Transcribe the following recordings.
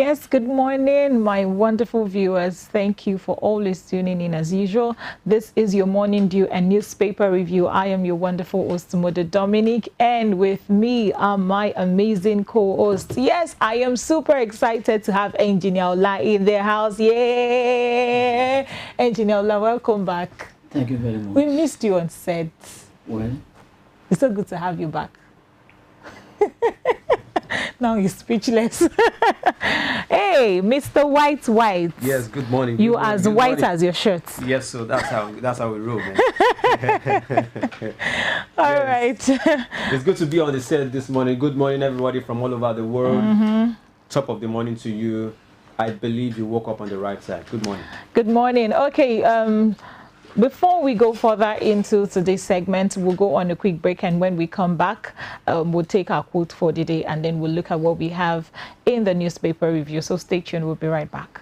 Yes, good morning, my wonderful viewers. Thank you for always tuning in as usual. This is your Morning Dew and newspaper review. I am your wonderful host, Mother Dominic, and with me are my amazing co-hosts. Yes, I am super excited to have Engineer Ola in the house. Yay! Engineer Ola, welcome back. Thank you very much. We missed you on set. Well, It's so good to have you back. Now you're speechless. Hey, Mr. White. Yes, good morning. You good morning, as good white morning. as your shirt. Yes, so that's how we roll, man. All right. It's good to be on the set this morning. Good morning, everybody from all over the world. Top of the morning to you. I believe you woke up on the right side. Good morning. Good morning. Okay, before we go further into today's segment, we'll go on a quick break, and when we come back, we'll take our quote for the day, and then we'll look at what we have in the newspaper review. So stay tuned. We'll be right back.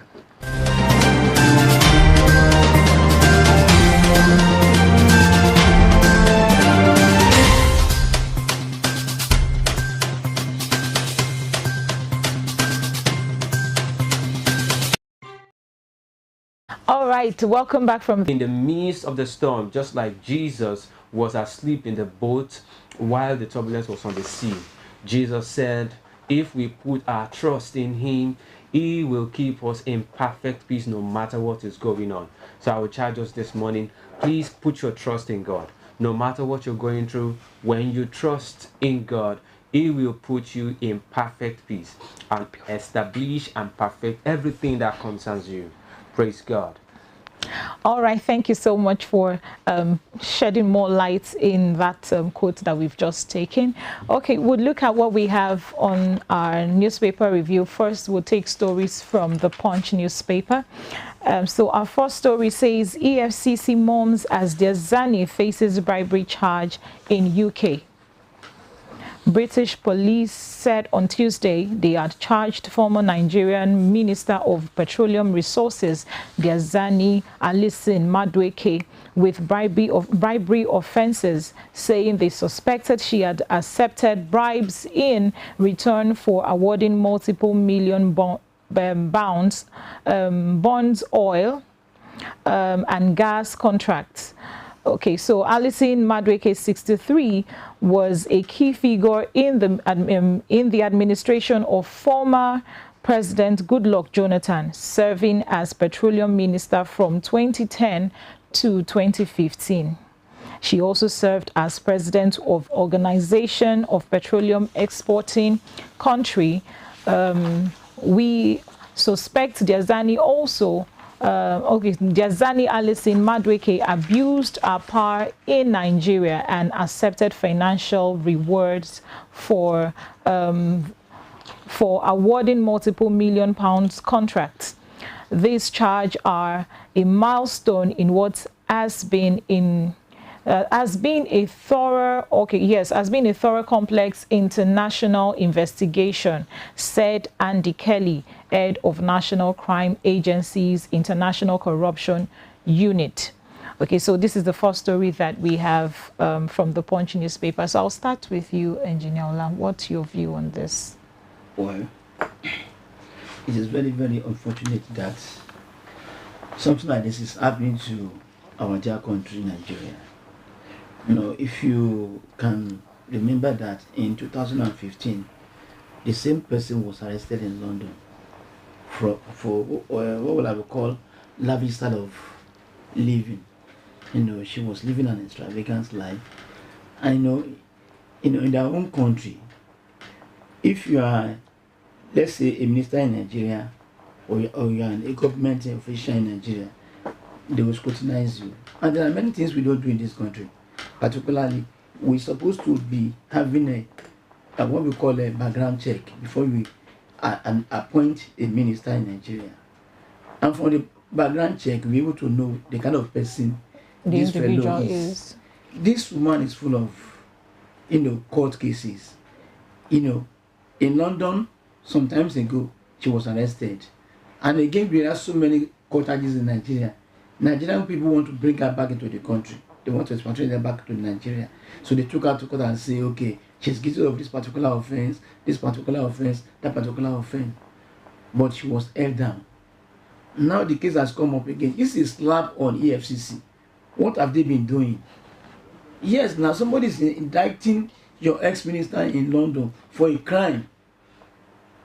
All right, welcome back from In the midst of the storm, just like Jesus was asleep in the boat while the turbulence was on the sea, Jesus said, if we put our trust in him, he will keep us in perfect peace no matter what is going on. So I will charge us this morning, please put your trust in God. No matter what you're going through, when you trust in God, he will put you in perfect peace and establish and perfect everything that concerns you. Praise God. All right, thank you so much for shedding more light in that quote that we've just taken. Okay, we'll look at what we have on our newspaper review. First, we'll take stories from the Punch newspaper. So our first story says EFCC mourns as Diazani faces bribery charge in UK. British police said on Tuesday they had charged former Nigerian Minister of Petroleum Resources, Diazani Alison Madueke, with bribery offenses, saying they suspected she had accepted bribes in return for awarding multiple million bonds, oil, and gas contracts. Okay, so Alison Madueke, 63, was a key figure in the administration of former President Goodluck Jonathan, serving as petroleum minister from 2010 to 2015. She also served as president of Organization of Petroleum Exporting Country. We suspect Diazani also Diazani Alison Madueke abused her power in Nigeria and accepted financial rewards for awarding multiple million pounds contracts. These charges are a milestone in what has been a thorough complex international investigation, said Andy Kelly, head of National Crime Agency's International Corruption Unit. Okay, so this is the first story that we have from the Punch newspaper. So I'll start with you, Engineer Ola. What's your view on this? Well, it is very, very unfortunate that something like this is happening to our dear country, Nigeria. You know, if you can remember that in 2015, the same person was arrested in London for what would I call lavish style of living. You know, she was living an extravagant life. And in their own country, if you are, let's say, a minister in Nigeria, or you are a government official in Nigeria, they will scrutinize you. And there are many things we don't do in this country. Particularly, we're supposed to be having a what we call a background check before we appoint a minister in Nigeria. And for the background check, we're able to know the kind of person this fellow is. This woman is full of, court cases. In London, some times ago, she was arrested. And again, we have so many court charges in Nigeria. Nigerian people want to bring her back into the country. They want to expatriate her back to Nigeria. So they took her to court and say, okay, she's guilty of this particular offense, that particular offense. but she was held down. Now the case has come up again. This is slap on EFCC. What have they been doing? Yes, now somebody is indicting your ex-minister in London for a crime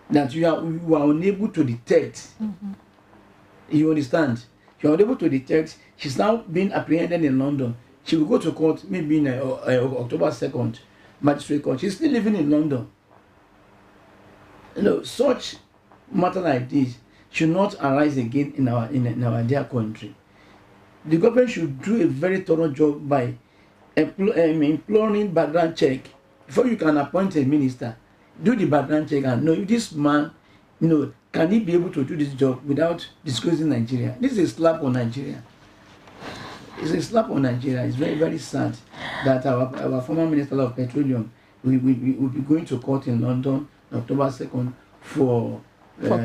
that you are unable to detect. You understand? You are unable to detect. She's now being apprehended in London. She will go to court maybe in October 2nd, magistrate court. She's still living in London. You know, such matter like this should not arise again in our dear country. The government should do a very thorough job by imploring background check before you can appoint a minister. Do the background check and know if this man, you know, can he be able to do this job without disclosing Nigeria. This is a slap on Nigeria. It's a slap on Nigeria. It's very, very sad that our former Minister of Petroleum will be going to court in London October 2nd for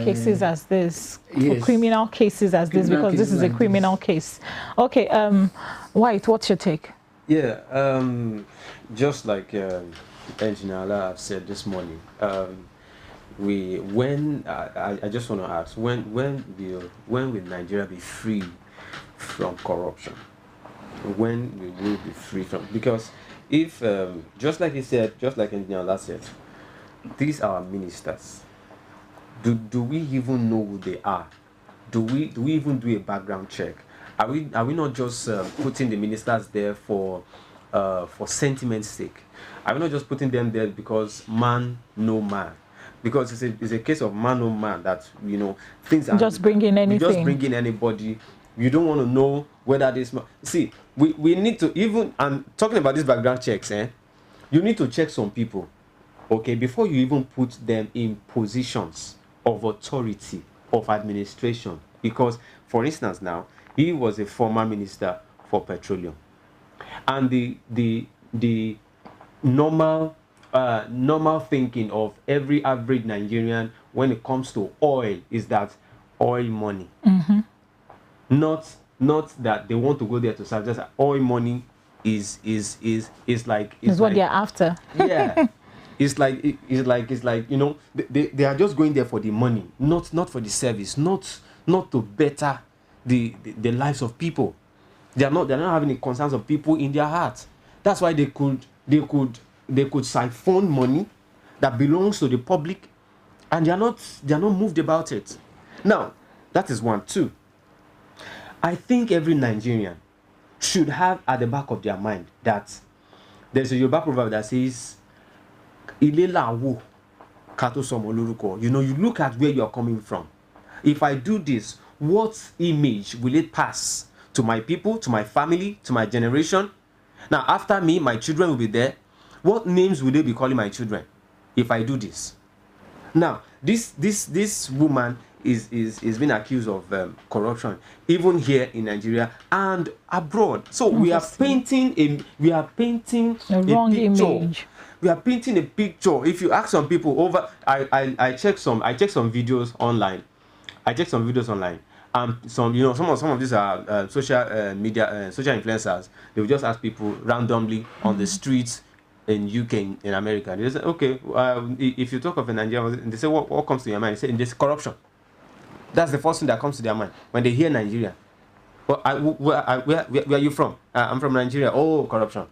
cases as this, yes, for criminal cases as this, because this is a criminal case. Okay, White, what's your take? Yeah, just like Engineer Allah have said this morning, I just want to ask, when will Nigeria be free from corruption? When we will be free from, because if just like he said, just like Engineer Allah said, these are ministers. Do we even know who they are? Do we even do a background check? Are we not just putting the ministers there for sentiment's sake? Are we not just putting them there because man no man? Because it's a case of man no man, that, you know, things are just bringing anything. Just bringing anybody. You don't want to know whether this. See, we need to, even, I'm talking about these background checks. You need to check some people, okay, before you even put them in positions of authority, of administration. Because, for instance, now he was a former minister for petroleum, and the normal thinking of every average Nigerian when it comes to oil is that oil money, not that they want to go there to serve. Just oil money is like what they're after. Yeah. It's like, you know, they are just going there for the money, not for the service, not to better the lives of people. They're not having the concerns of people in their hearts. That's why they could siphon money that belongs to the public, and they're not moved about it. Now, that is one. Two, I think every Nigerian should have at the back of their mind that there's a Yoruba proverb that says, you know, you look at where you're coming from. If I do this, what image will it pass to my people, to my family, to my generation? Now, after me, my children will be there. What names will they be calling my children if I do this? Now, this woman is being accused of corruption, even here in Nigeria and abroad. So we are painting a wrong picture. Image. We are painting a picture. If you ask some people over, I checked some videos online. Some, you know, some of these are social media, social influencers. They will just ask people randomly on the streets in UK, in America. They say, okay, if you talk of a Nigerian, they say, what comes to your mind? They say, there's corruption. That's the first thing that comes to their mind when they hear Nigeria. Well, where are you from? I'm from Nigeria. Oh, corruption.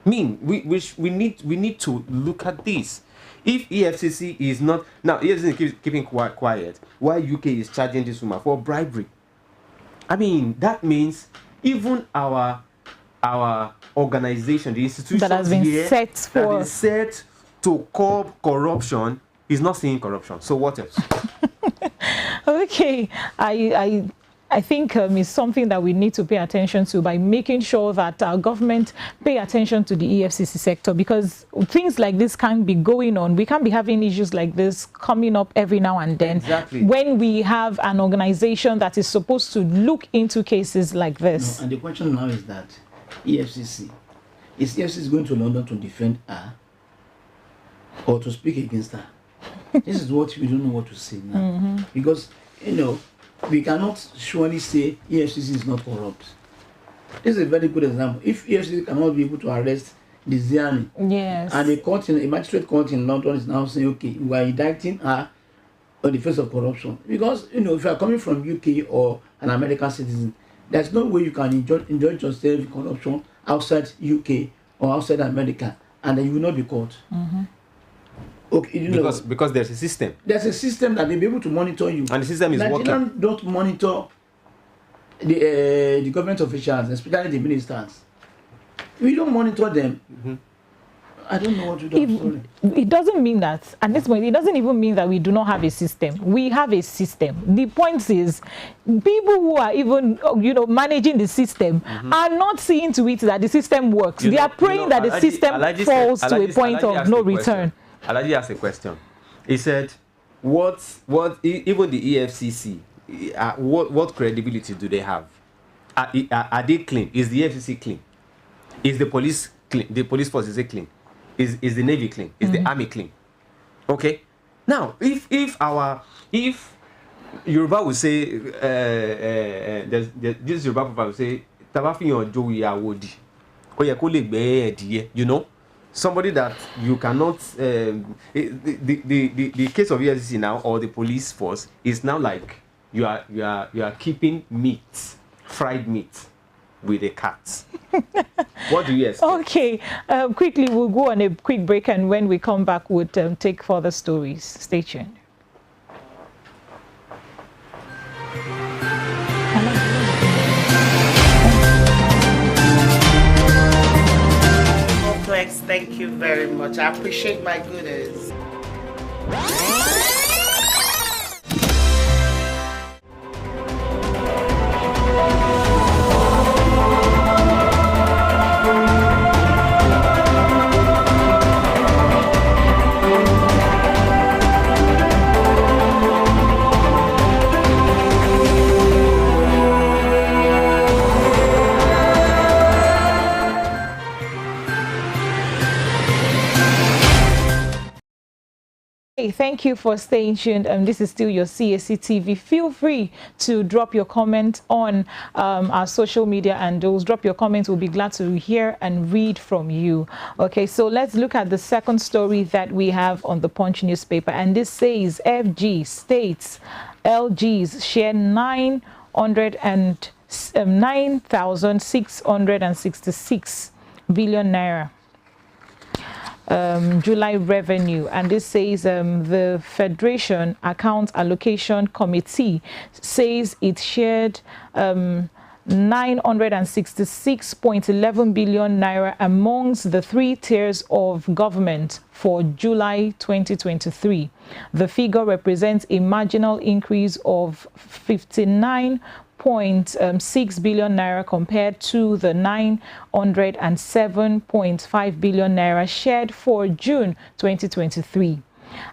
We need to look at this. If EFCC is not, now EFCC is keeping quiet, why UK is charging this woman for bribery? I mean, that means even our organization, the institution that has been set to curb corruption, is not seeing corruption. So what else? Okay, I think it's something that we need to pay attention to by making sure that our government pay attention to the EFCC sector, because things like this can't be going on. We can't be having issues like this coming up every now and then. Exactly. When we have an organization that is supposed to look into cases like this. No, and the question now is that EFCC is going to London to defend her or to speak against her? This is what we don't know what to say now. Because, you know, we cannot surely say EFCC is not corrupt. This is a very good example. If EFCC cannot be able to arrest the Ziani, yes, and a magistrate court in London is now saying, okay, we are indicting her on the face of corruption. Because, you know, if you are coming from UK or an American citizen, there's no way you can enjoy yourself corruption outside UK or outside America, and then you will not be caught. Okay, you know, because there's a system. There's a system that they'll be able to monitor you. And the system is working. Nigerians don't monitor the government officials, especially the ministers. We don't monitor them. I don't know what to do. It doesn't mean that at this point, it doesn't even mean that we do not have a system. We have a system. The point is, people who are even, you know, managing the system are not seeing to it that the system works. They are praying that the system falls to a point of no return. Alaji asked a question. He said, what even the EFCC, what credibility do they have? Are they clean? Is the EFCC clean? Is the police clean? The police force, is it clean? Is the Navy clean? Is the Army clean? Okay. Now, if Yoruba will say, this Yoruba people will say, you know, somebody that you cannot. The case of EFCC now, or the police force, is now like you are keeping meat, fried meat, with a cat. What do you expect? Okay, quickly we'll go on a quick break, and when we come back we'll take further stories. Stay tuned. Complex, thank you very much. I appreciate my goodness. Thank you for staying tuned. This is still your Cactv. Feel free to drop your comment on our social media, and those drop your comments. We'll be glad to hear and read from you. Okay, so let's look at the second story that we have on the Punch newspaper, and this says FG states LGs share 9,666 billion naira. July revenue, and this says the Federation Account Allocation Committee says it shared 966.11 billion naira amongst the three tiers of government for July 2023. The figure represents a marginal increase of 59.6 billion naira compared to the 907.5 billion naira shared for June 2023.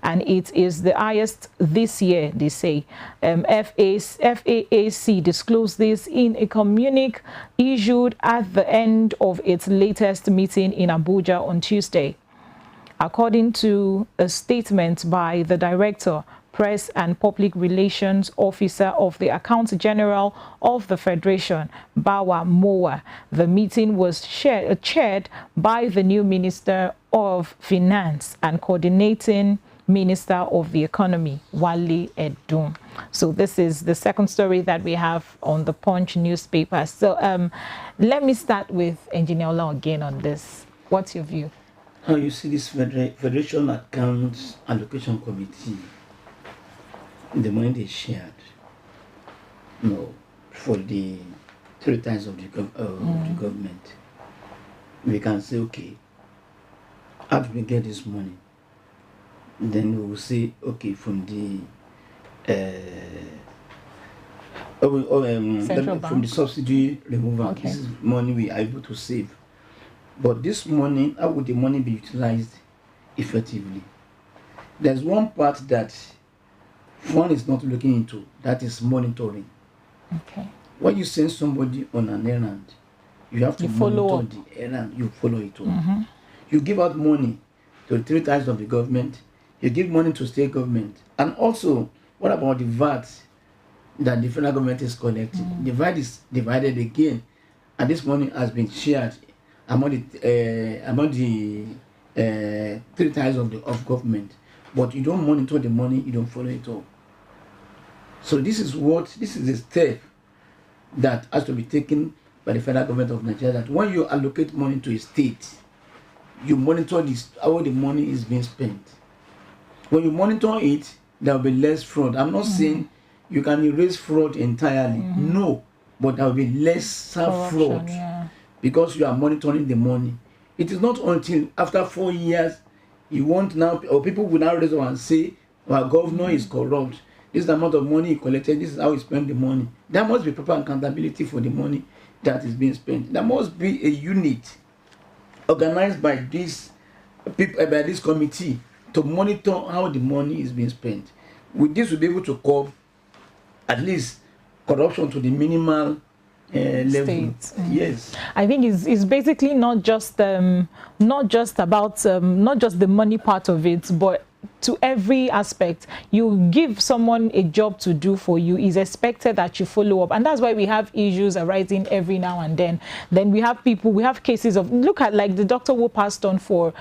And it is the highest this year, they say. FAAC disclosed this in a communique issued at the end of its latest meeting in Abuja on Tuesday. According to a statement by the Director, Press and Public Relations Officer of the Accountant General of the Federation, Bawa Mowa, the meeting was chaired by the new Minister of Finance and Coordinating Minister of the Economy, Wale Edun. So this is the second story that we have on the Punch newspaper. So let me start with Engineer Ola again on this. What's your view? How you see this Federation Accounts Allocation Committee, the money they shared, you know, for the 3 times of the government, we can say, okay, how do we get this money? Then we will say, okay, from the from the subsidy removal, okay, this is money we are able to save. But this money, how would the money be utilized effectively? There's one part that one is not looking into, that is monitoring. Okay. When you send somebody on an errand, you have to monitor the errand, you follow it up. You give out money to the 3 tiers of the government, you give money to state government. And also, what about the VAT that the federal government is collecting? The VAT is divided again, and this money has been shared among the 3 tiers of government. But you don't monitor the money, you don't follow it up. So this is the step that has to be taken by the federal government of Nigeria, that when you allocate money to a state, you monitor how the money is being spent. When you monitor it, there will be less fraud. I'm not saying you can erase fraud entirely. No, but there will be less fraud because you are monitoring the money. It is not until after 4 years you want now, or people will now raise up and say, our governor is corrupt. This is the amount of money he collected. This is how he spent the money. There must be proper accountability for the money that is being spent. There must be a unit organized by this people, by this committee, to monitor how the money is being spent. With this, we'll be able to curb at least corruption to the minimal level. Yes, I think it's basically not just about not just the money part of it, but to every aspect. You give someone a job to do for you, is expected that you follow up, and that's why we have issues arising every now and then. Then we have cases of, look at like the doctor who passed on for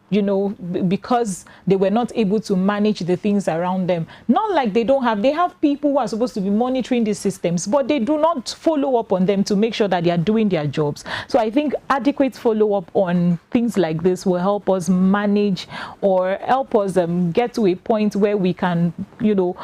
you know, because they were not able to manage the things around them. Not like they have people who are supposed to be monitoring these systems, but they do not follow up on them to make sure that they are doing their jobs. So I think adequate follow up on things like this will help us manage, or help us get to a point where we can, you know,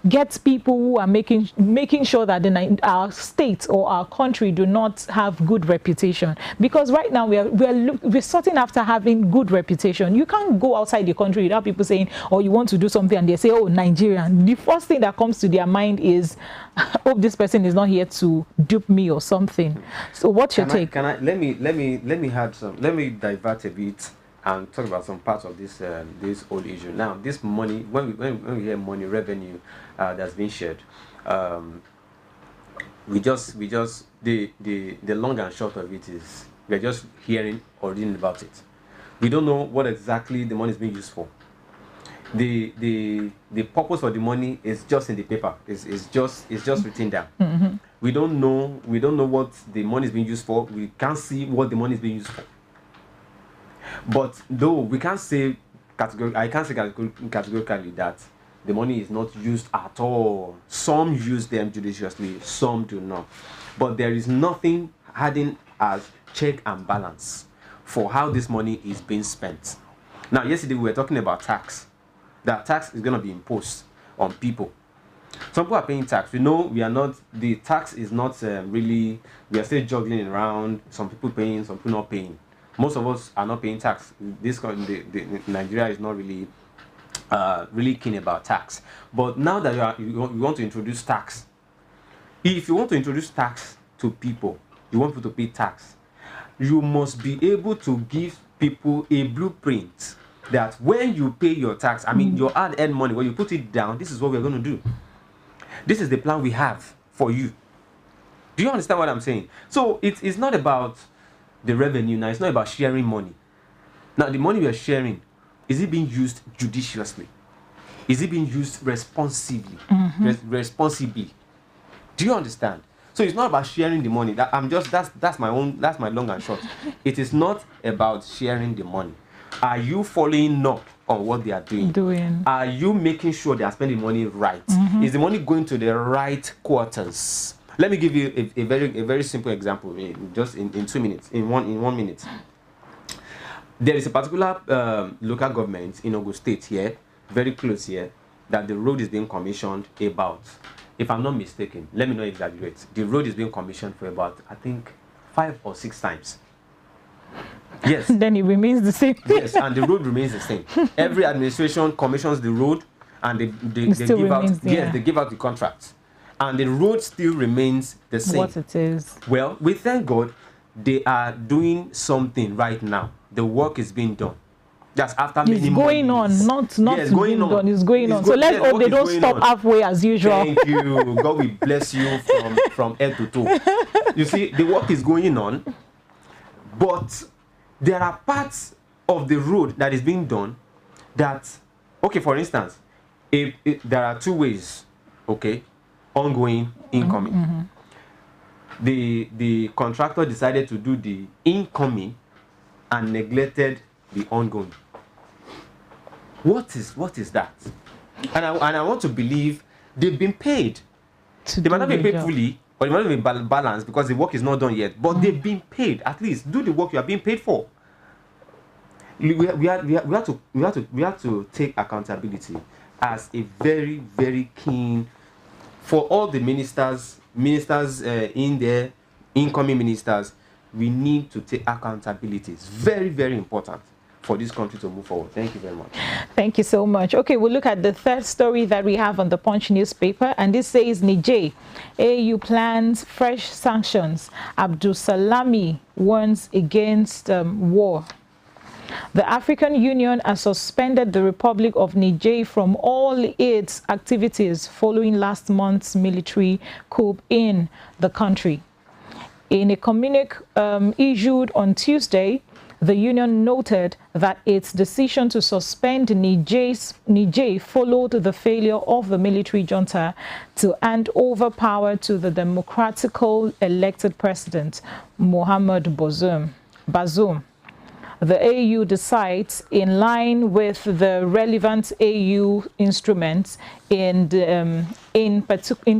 get people who are making sure that our state or our country do not have good reputation. Because right now we're sorting after having good reputation. You can't go outside the country without people saying, oh, you want to do something, and they say, oh, Nigerian. The first thing that comes to their mind is, hope this person is not here to dupe me or something. So what's your take? Let me divert a bit and talk about some parts of this whole issue. Now, this money, when we hear money, revenue that's been shared, the long and short of it is we're just hearing or reading about it. We don't know what exactly the money is being used for. The purpose of the money is just in the paper. It's just written down. We don't know what the money is being used for. We can't see what the money is being used for. But though we can't say categorically that the money is not used at all. Some use them judiciously, some do not. But there is nothing hidden as check and balance for how this money is being spent. Now, yesterday we were talking about tax. That tax is going to be imposed on people. Some people are paying tax. We know the tax is not really, we are still juggling around. Some people paying, some people not paying. Most of us are not paying tax. Nigeria is not really really keen about tax. But now that you want to introduce tax, if you want to introduce tax to people, you want people to pay tax, you must be able to give people a blueprint that when you pay your tax, I mean your hard-earned money, when you put it down, this is what we're going to do. This is the plan we have for you. Do you understand what I'm saying? So it's not about the revenue now. It's not about sharing money. Now, the money we are sharing, is it being used judiciously? Is it being used responsibly? Responsibly? Do you understand? So it's not about sharing the money. That's my long and short. It is not about sharing the money. Are you following up on what they are doing? Are you making sure they are spending money right? Is the money going to the right quarters? Let me give you a very simple example, just in 2 minutes, in one minute. There is a particular local government in Ogun State here, very close here, that the road is being commissioned about, if I'm not mistaken, let me not exaggerate, the road is being commissioned for about, I think, 5 or 6 times. Yes. Then it remains the same. Yes, and the road remains the same. Every administration commissions the road, and they give out, they give out the contracts. And the road still remains the same. What it is. Well, we thank God they are doing something right now. The work is being done. That's after many months. It's going on, not being done. It's going on. So let's hope they don't stop halfway as usual. Thank you. God will bless you from head to toe. You see, the work is going on, but there are parts of the road that is being done that, okay, for instance, there are 2 ways, okay, ongoing, incoming. The contractor decided to do the incoming and neglected the ongoing. What is that? And I want to believe they've been paid. They might not be paid fully, or it might not be balanced because the work is not done yet, but they've been paid. At least do the work you are being paid for. We have to take accountability as a very, very keen for all the ministers in there, incoming ministers. We need to take accountability. It's very, very important for this country to move forward. Thank you very much. Thank you so much. Okay, we'll look at the third story that we have on the Punch newspaper, and this says Niger, AU plans fresh sanctions. Abdul Salami warns against war. The African Union has suspended the Republic of Niger from all its activities following last month's military coup in the country. In a communique issued on Tuesday, the union noted that its decision to suspend Niger followed the failure of the military junta to hand over power to the democratically elected president, Mohamed Bazoum. The AU decides, in line with the relevant AU instruments, in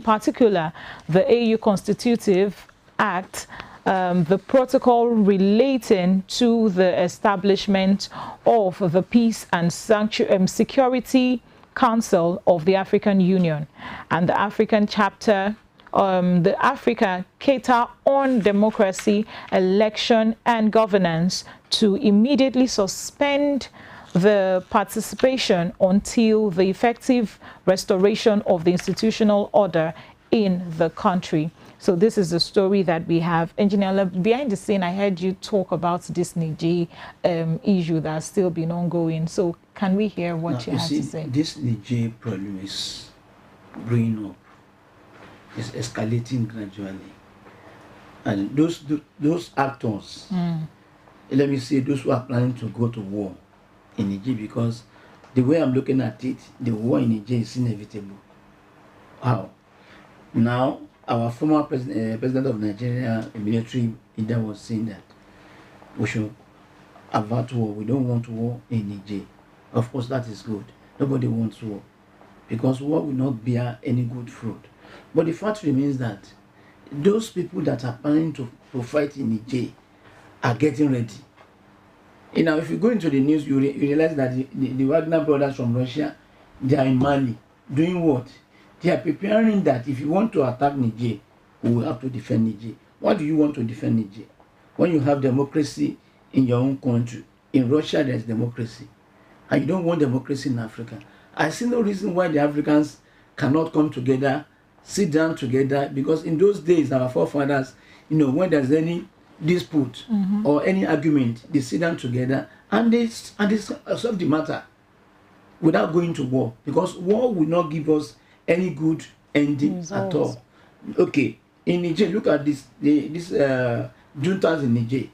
particular the AU Constitutive Act, the protocol relating to the establishment of the Peace and Security Council of the African Union and the African chapter, the Africa Charter on Democracy, Election and Governance, to immediately suspend the participation until the effective restoration of the institutional order in the country. So this is the story that we have. Engineer, behind the scene, I heard you talk about this Niger issue that's still been ongoing. So can we hear what you have to say? This Niger problem is growing up. It's escalating gradually. And those actors, let me say, those who are planning to go to war in Niger, because the way I'm looking at it, the war in Niger is inevitable. How? Now, our former president of Nigeria, a military leader, was saying that we should avert war. We don't want war in Niger. Of course, that is good. Nobody wants war, because war will not bear any good fruit. But the fact remains that those people that are planning to fight in Niger are getting ready. You know, if you go into the news, you realize that the Wagner brothers from Russia, they are in Mali. Doing what? They are preparing that if you want to attack Niger, we will have to defend Niger. Why do you want to defend Niger? When you have democracy in your own country. In Russia, there is democracy. And you don't want democracy in Africa. I see no reason why the Africans cannot come together, sit down together, because in those days, our forefathers, you know, when there's any dispute or any argument, they sit down together and they solve the matter without going to war, because war will not give us any good ending at all. Okay, in Niger, look at this juntas in Niger.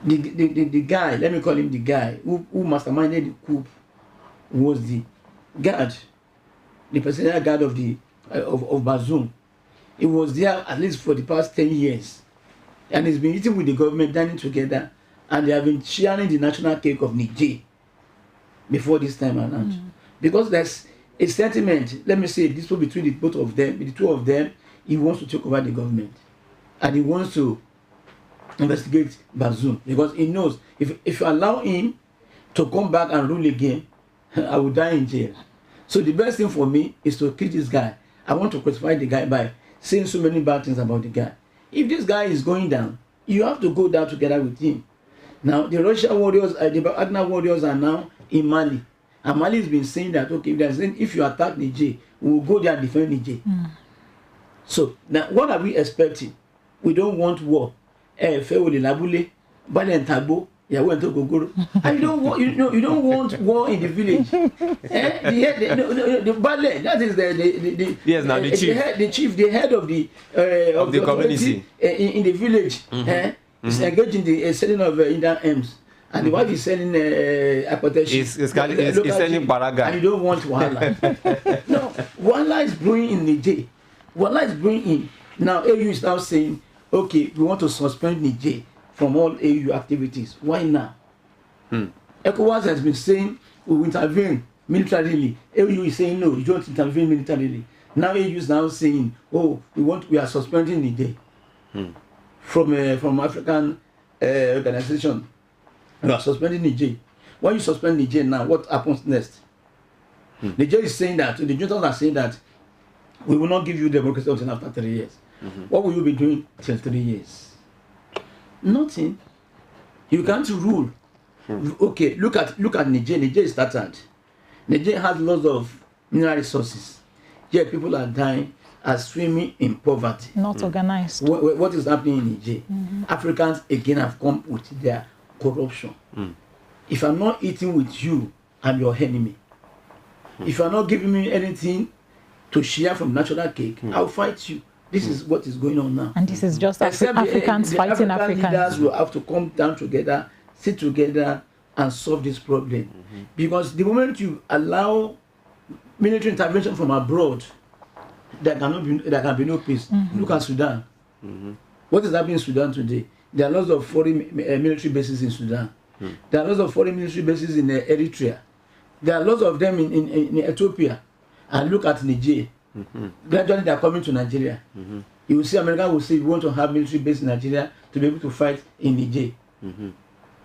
The guy, let me call him the guy who masterminded the coup, was the guard, the presidential guard of Bazoum. He was there at least for the past 10 years, and he's been eating with the government, dining together, and they have been sharing the national cake of Niger before this time around. Because there's a sentiment, let me say, this between the two of them, he wants to take over the government, and he wants to investigate Bazoum, because he knows if you allow him to come back and rule again, I will die in jail. So the best thing for me is to kill this guy. I want to crucify the guy by saying so many bad things about the guy. If this guy is going down, you have to go down together with him. Now the Russian warriors, the Wagner warriors are now in Mali. And Mali has been saying that, okay, if you attack Niger, we will go there and defend Niger. So now what are we expecting? We don't want war. And you don't want war in the village. The ballet, that is the yes, now the chief, the head of the community in the village. Is engaged in the selling of Indian hymns, and the wife is selling hypothesis. Is selling baraga. And you don't want wahala. No, wahala is brewing in Niger. Wahala is brewing in. Now AU is now saying, okay, we want to suspend Niger from all AU activities. Why now? ECOWAS has been saying we will intervene militarily. AU is saying no, you don't intervene militarily. Now AU is now saying, oh, we are suspending Niger from African organization. We are suspending Niger. When you suspend Niger now, what happens next? Niger is saying that, the juntas are saying that we will not give you democracy until after 3 years. What will you be doing till 3 years? Nothing. You can't rule. Okay, look at Niger. Niger is started. Niger has lots of mineral resources. Yet people are dying, are swimming in poverty. Not organized. What is happening in Niger? Africans again have come with their corruption. If I'm not eating with you, I'm your enemy. If you're not giving me anything to share from national cake, I'll fight you. This is what is going on now. And this is just Africans the fighting African Africans. Leaders will have to come down together, sit together, and solve this problem. Because the moment you allow military intervention from abroad, there can be no peace. Look at Sudan. What is happening in Sudan today? There are lots of foreign military bases in Sudan. There are lots of foreign military bases in Eritrea. There are lots of them in Ethiopia. And look at Niger. Gradually they are coming to Nigeria. You will see America will say we want to have military base in Nigeria to be able to fight in Niger.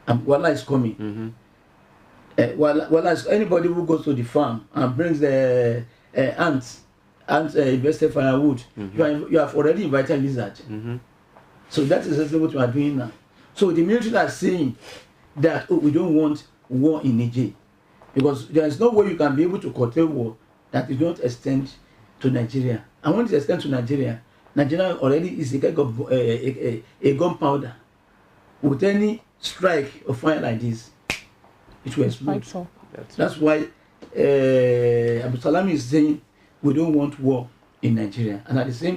And Wala is coming. Wala is anybody who goes to the farm and brings the ants invested firewood. You have already invited lizard. So that is exactly what we are doing now. So the military are saying that we don't want war in Niger, because there is no way you can be able to curtail war that you don't extend to Nigeria. And when it extends to Nigeria, Nigeria already is a kind of a gunpowder. With any strike or fire like this, it will explode. That's why Abu Salam is saying we don't want war in Nigeria. And at the same